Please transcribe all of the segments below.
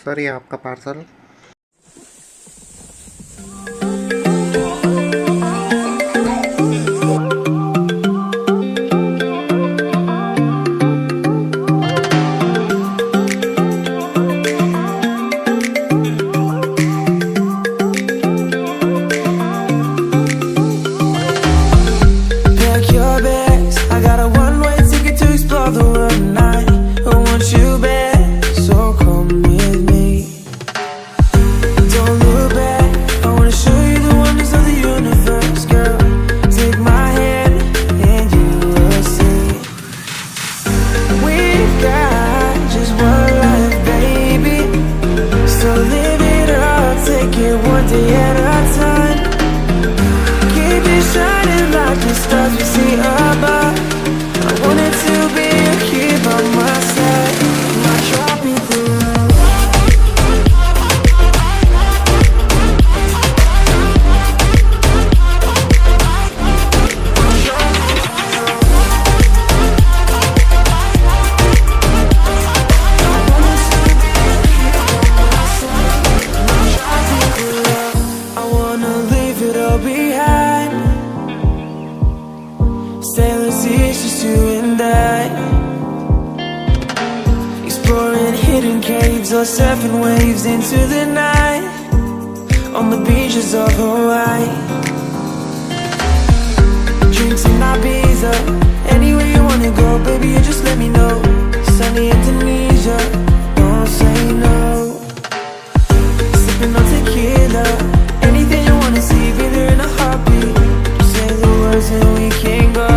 Sir ये आपका parcel. Pack your bags, I got a one-way ticket to explore the world tonight. I want you back, so come with me. Don't look back, I wanna show you the wonders of the universe, girl. Take my hand and you will see. We've got just one life, baby, so live it up, take it one day at a time. Keep it shining like the stars we see above. I wanted to be here by my side, my tropical love. I wanna leave it all behind. Sailor seas, just you and I. Exploring hidden caves or surfing waves into the night. On the beaches of Hawaii. Drinks in Ibiza. Anywhere you wanna go, baby, you just let me know. Sunny Indonesia, don't say no. Sipping on tequila. Anything you wanna see, be there in a heartbeat. Say the words and we can go.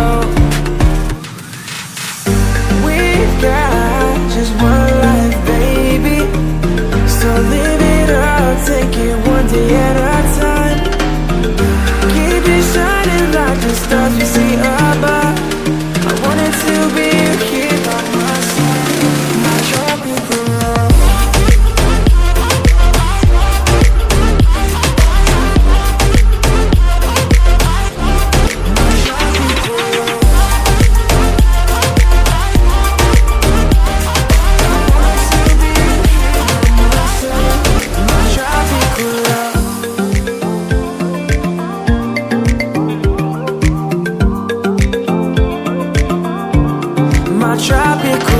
We've got just one life, baby, so live it up, take it one day at a time. Keep it shining like the stars we see above. I wanted to be here by my side, my tropical love. My tropical